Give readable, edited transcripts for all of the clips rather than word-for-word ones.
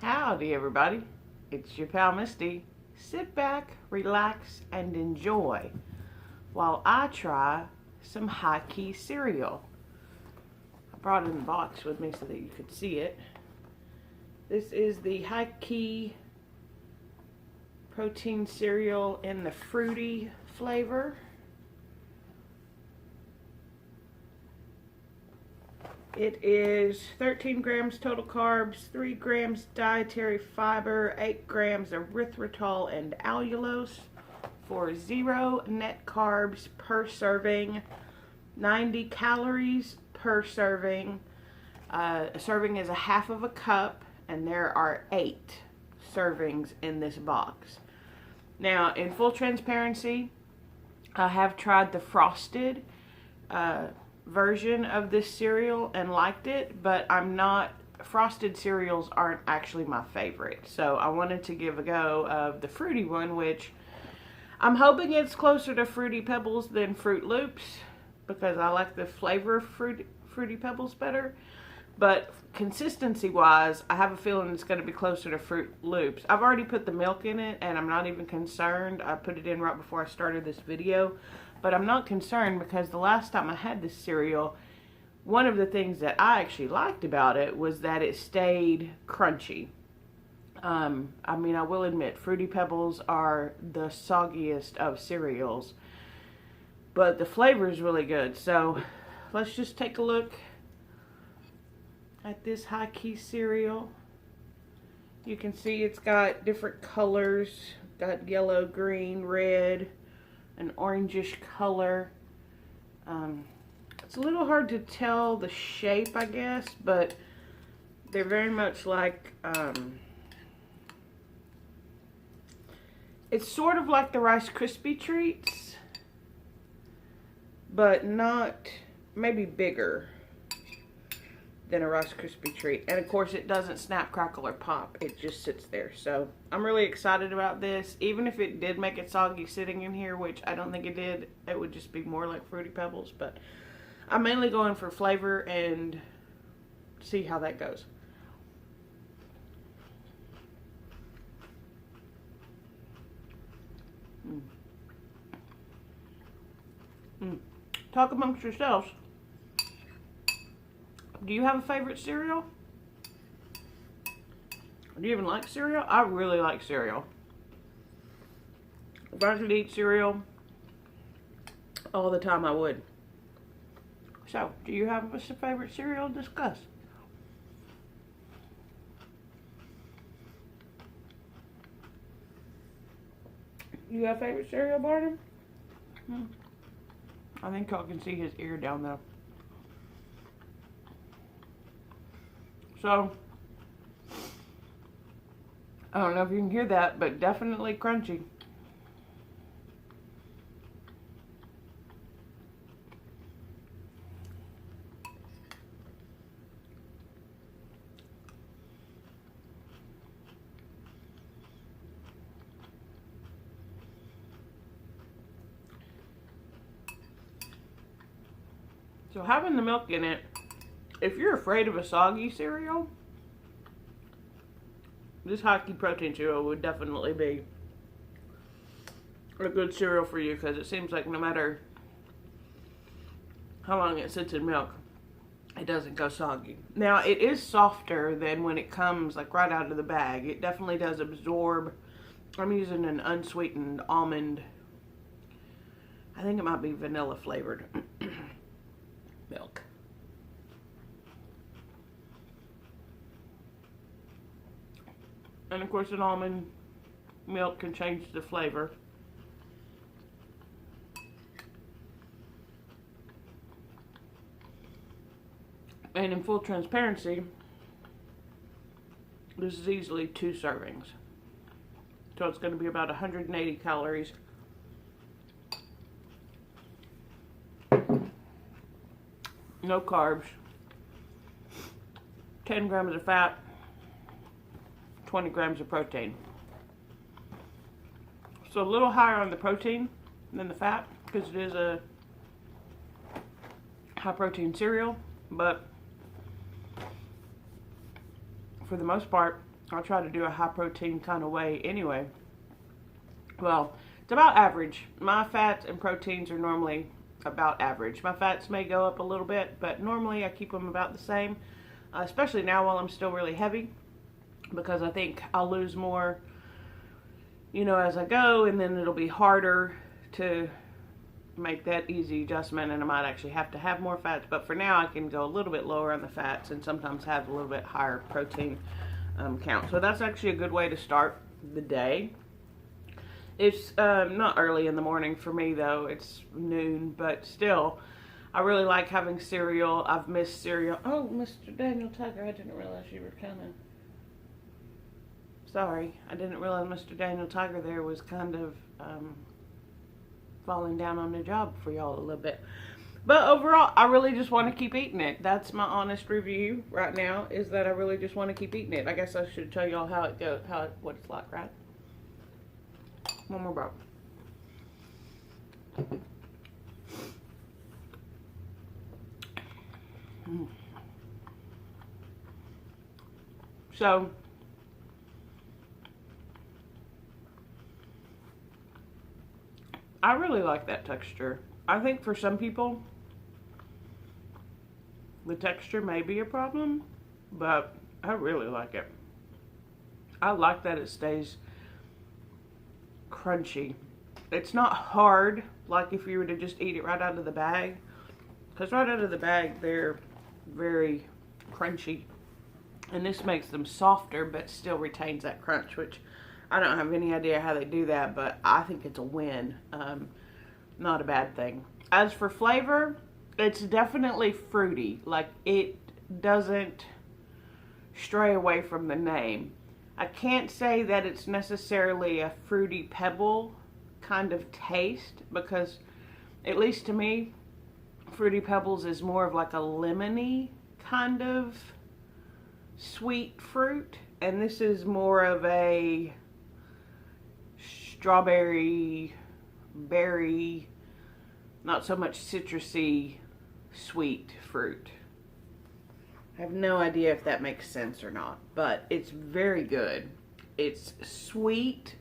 Howdy everybody, it's your pal Misty. Sit back, relax, and enjoy while I try some Highkey cereal. I brought it in the box with me so that you could see it. This is the Highkey protein cereal in the fruity flavor. It is 13 grams total carbs, 3 grams dietary fiber, 8 grams erythritol and allulose for 0 net carbs per serving, 90 calories per serving. A serving is a half of a cup, and there are 8 servings in this box. Now, in full transparency, I have tried the frosted version of this cereal and liked it, but frosted cereals aren't actually my favorite. So I wanted to give a go of the fruity one, which I'm hoping it's closer to Fruity Pebbles than Fruit Loops, because I like the flavor of Fruity Pebbles better. But consistency wise, I have a feeling it's going to be closer to Fruit Loops. I've already put the milk in it, and I'm not even concerned. I put it in right before I started this video. But I'm not concerned because the last time I had this cereal, one of the things that I actually liked about it was that it stayed crunchy. I mean, I will admit, Fruity Pebbles are the soggiest of cereals, but the flavor is really good. So let's just take a look at this Highkey cereal. You can see it's got different colors. Got yellow, green, red, an orangish color. It's a little hard to tell the shape, I guess, but they're very much like, it's sort of like the Rice Krispie treats, but not, maybe bigger than a Rice Krispie treat. And of course it doesn't snap, crackle, or pop. It just sits there. So I'm really excited about this. Even if it did make it soggy sitting in here, which I don't think it did, it would just be more like Fruity Pebbles. But I'm mainly going for flavor and see how that goes. Talk amongst yourselves. Do you have a favorite cereal? Do you even like cereal? I really like cereal. If I could eat cereal all the time, I would. So, do you have a favorite cereal? Discuss. You have a favorite cereal, Barnum? I think y'all can see his ear down there. So, I don't know if you can hear that, but definitely crunchy. So having the milk in it, if you're afraid of a soggy cereal, this Highkey protein cereal would definitely be a good cereal for you, because it seems like no matter how long it sits in milk, it doesn't go soggy. Now, it is softer than when it comes like right out of the bag. It definitely does absorb. I'm using an unsweetened almond, I think it might be vanilla flavored milk. And of course, an almond milk can change the flavor. And in full transparency, this is easily 2 servings. So it's going to be about 180 calories. No carbs. 10 grams of fat. 20 grams of protein. So a little higher on the protein than the fat, because it is a high protein cereal, but for the most part, I'll try to do a high protein kind of way anyway. Well, it's about average. My fats and proteins are normally about average. My fats may go up a little bit, but normally I keep them about the same, especially now while I'm still really heavy, because I think I'll lose more, you know, as I go, and then it'll be harder to make that easy adjustment, and I might actually have to have more fats. But for now, I can go a little bit lower on the fats and sometimes have a little bit higher protein count. So that's actually a good way to start the day. It's not early in the morning for me, though. It's noon, but still, I really like having cereal. I've missed cereal. Oh, Mr. Daniel Tiger, I didn't realize you were coming. Sorry, I didn't realize Mr. Daniel Tiger there was kind of falling down on the job for y'all a little bit. But overall, I really just want to keep eating it. That's my honest review right now, is that I really just want to keep eating it. I guess I should tell y'all how it goes, what it's like, right? One more bite. So, I really like that texture. I think for some people, the texture may be a problem, but I really like it. I like that it stays crunchy. It's not hard, like if you were to just eat it right out of the bag, because right out of the bag, they're very crunchy. And this makes them softer, but still retains that crunch, which I don't have any idea how they do that, but I think it's a win. Not a bad thing. As for flavor, it's definitely fruity. Like, it doesn't stray away from the name. I can't say that it's necessarily a Fruity Pebble kind of taste, because, at least to me, Fruity Pebbles is more of like a lemony kind of sweet fruit, and this is more of a strawberry, berry, not so much citrusy, sweet fruit. I have no idea if that makes sense or not, but it's very good. It's sweet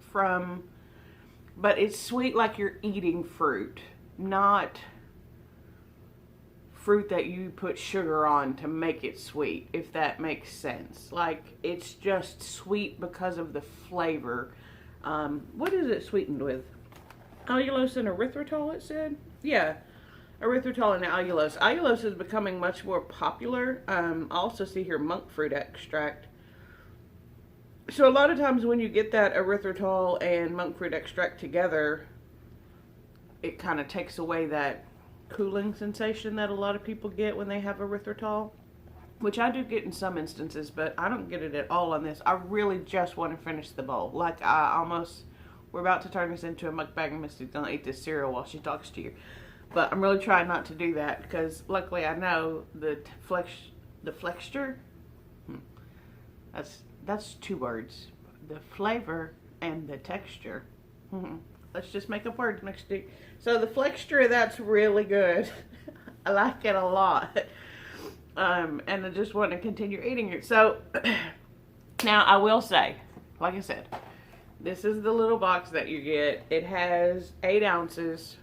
but it's sweet like you're eating fruit, not fruit that you put sugar on to make it sweet, if that makes sense. Like, it's just sweet because of the flavor. What is it sweetened with? Allulose and erythritol, it said? Yeah, erythritol and allulose. Allulose is becoming much more popular. I also see here monk fruit extract. So a lot of times when you get that erythritol and monk fruit extract together, it kind of takes away that cooling sensation that a lot of people get when they have erythritol, which I do get in some instances, but I don't get it at all on this. I really just want to finish the bowl. Like, we're about to turn this into a mukbang, and Misty's gonna eat this cereal while she talks to you. But I'm really trying not to do that, because luckily I know the flexure. That's two words. The flavor and the texture. Let's just make up words next to. So the flexure, that's really good. I like it a lot. And I just want to continue eating it. So now I will say, like I said, this is the little box that you get. It has 8 ounces.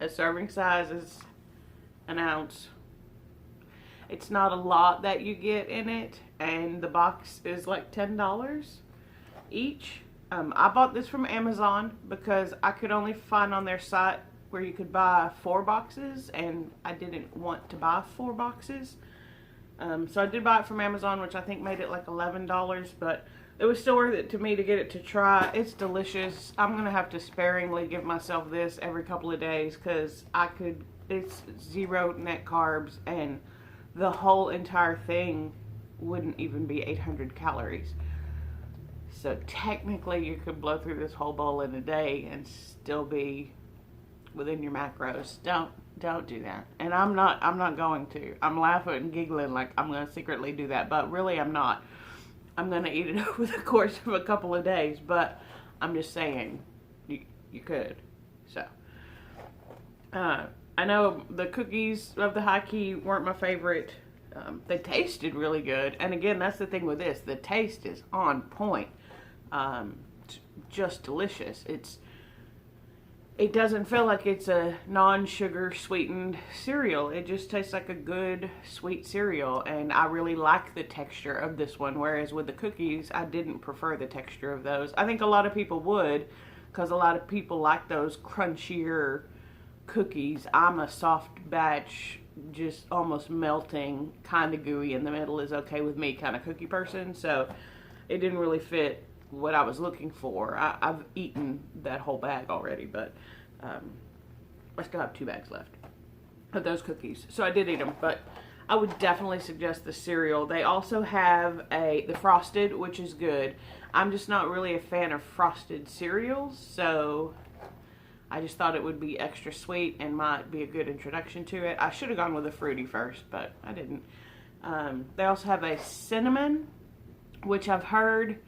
A serving size is an ounce. It's not a lot that you get in it, and the box is like $10 each. I bought this from Amazon because I could only find on their site where you could buy 4 boxes, and I didn't want to buy 4 boxes. So I did buy it from Amazon, which I think made it like $11, but it was still worth it to me to get it to try. It's delicious. I'm going to have to sparingly give myself this every couple of days, because it's 0 net carbs, and the whole entire thing wouldn't even be 800 calories. So technically you could blow through this whole bowl in a day and still be within your macros. Don't do that. And I'm not going to. I'm laughing and giggling like I'm going to secretly do that, but really I'm not. I'm going to eat it over the course of a couple of days, but I'm just saying you could. So I know the cookies of the Highkey weren't my favorite. They tasted really good. And again, that's the thing with this. The taste is on point. Just delicious. It doesn't feel like it's a non-sugar sweetened cereal. It just tastes like a good sweet cereal, and I really like the texture of this one, whereas with the cookies I didn't prefer the texture of those. I think a lot of people would, because a lot of people like those crunchier cookies. I'm a soft batch, just almost melting, kind of gooey in the middle is okay with me kind of cookie person, so it didn't really fit what I was looking for. I've eaten that whole bag already, but I still have 2 bags left of those cookies. So I did eat them, but I would definitely suggest the cereal. They also have the frosted, which is good. I'm just not really a fan of frosted cereals, so I just thought it would be extra sweet and might be a good introduction to it. I should have gone with a fruity first, but I didn't. They also have a cinnamon, which I've heard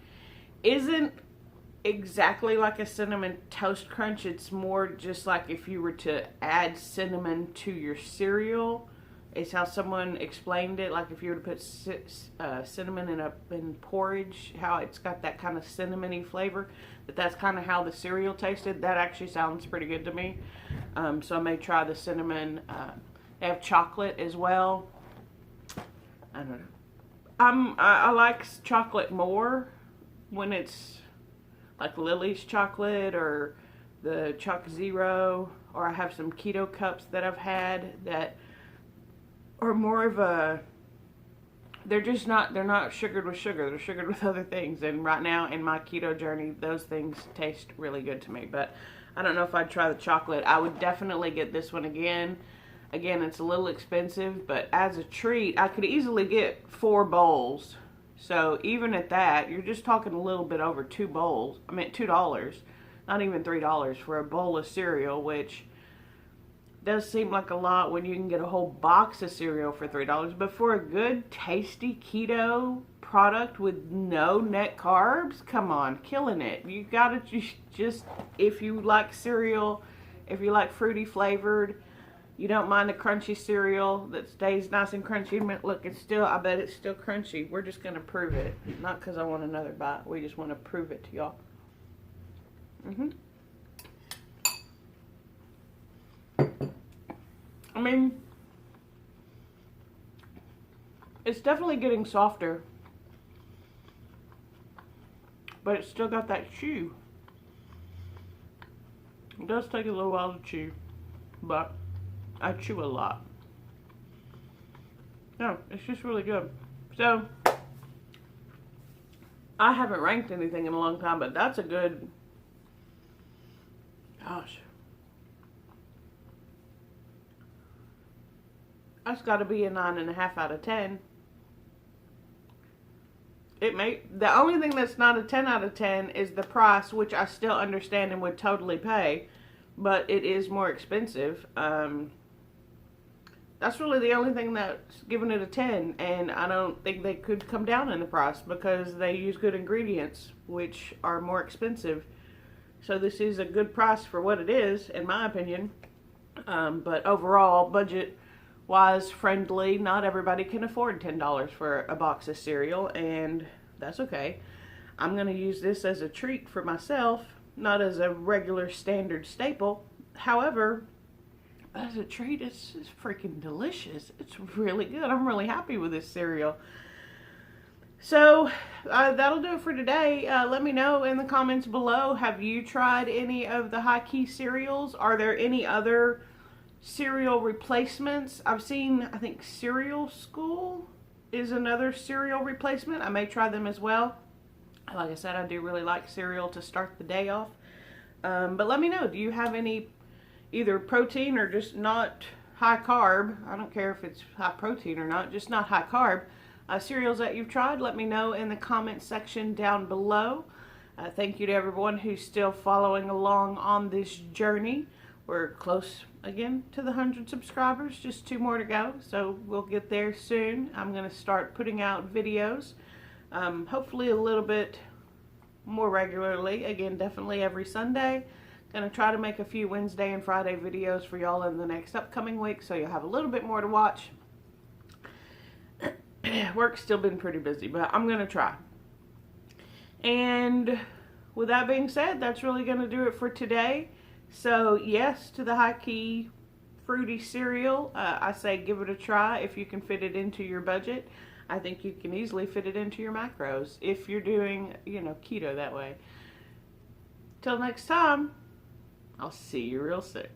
isn't exactly like a cinnamon toast crunch. It's more just like if you were to add cinnamon to your cereal. It's how someone explained it, like if you were to put cinnamon in porridge, how it's got that kind of cinnamony flavor. That's kind of how the cereal tasted. That actually sounds pretty good to me. So I may try the cinnamon. They have chocolate as well. I don't know. I like chocolate more when it's like Lily's chocolate or the Choc Zero, or I have some Keto cups that I've had that are more of a, they're not sugared with sugar, they're sugared with other things, and right now in my keto journey those things taste really good to me. But I don't know if I'd try the chocolate. I would definitely get this one again. It's a little expensive, but as a treat I could easily get 4 bowls. So even at that, you're just talking a little bit over $2, not even $3 for a bowl of cereal, which does seem like a lot when you can get a whole box of cereal for $3. But for a good, tasty keto product with no net carbs, come on, killing it. You gotta just, if you like cereal, if you like fruity flavored, you don't mind a crunchy cereal that stays nice and crunchy. Look, I bet it's still crunchy. We're just going to prove it. Not because I want another bite. We just want to prove it to y'all. I mean, it's definitely getting softer, but it's still got that chew. It does take a little while to chew, but I chew a lot. No, it's just really good. So, I haven't ranked anything in a long time, but that's a good, gosh. That's got to be a 9.5 out of 10. The only thing that's not a 10 out of 10 is the price, which I still understand and would totally pay, but it is more expensive. That's really the only thing that's giving it a 10, and I don't think they could come down in the price because they use good ingredients, which are more expensive. So this is a good price for what it is, in my opinion. But overall, budget-wise, friendly, not everybody can afford $10 for a box of cereal, and that's okay. I'm going to use this as a treat for myself, not as a regular standard staple. However, as a treat, it's freaking delicious. It's really good. I'm really happy with this cereal. So, that'll do it for today. Let me know in the comments below, have you tried any of the Highkey cereals? Are there any other cereal replacements? I've seen, I think, Cereal School is another cereal replacement. I may try them as well. Like I said, I do really like cereal to start the day off. But let me know, do you have any either protein or just not high carb? I don't care if it's high protein or not, just not high carb cereals that you've tried. Let me know in the comment section down below. Thank you to everyone who's still following along on this journey. We're close again to the 100 subscribers, just 2 more to go, so we'll get there soon. I'm going to start putting out videos, hopefully a little bit more regularly. Again, definitely every Sunday. Going to try to make a few Wednesday and Friday videos for y'all in the next upcoming week, so you'll have a little bit more to watch. Work's still been pretty busy, but I'm going to try. And with that being said, that's really going to do it for today. So yes to the Highkey fruity cereal. I say give it a try if you can fit it into your budget. I think you can easily fit it into your macros if you're doing, keto that way. Till next time, I'll see you real soon.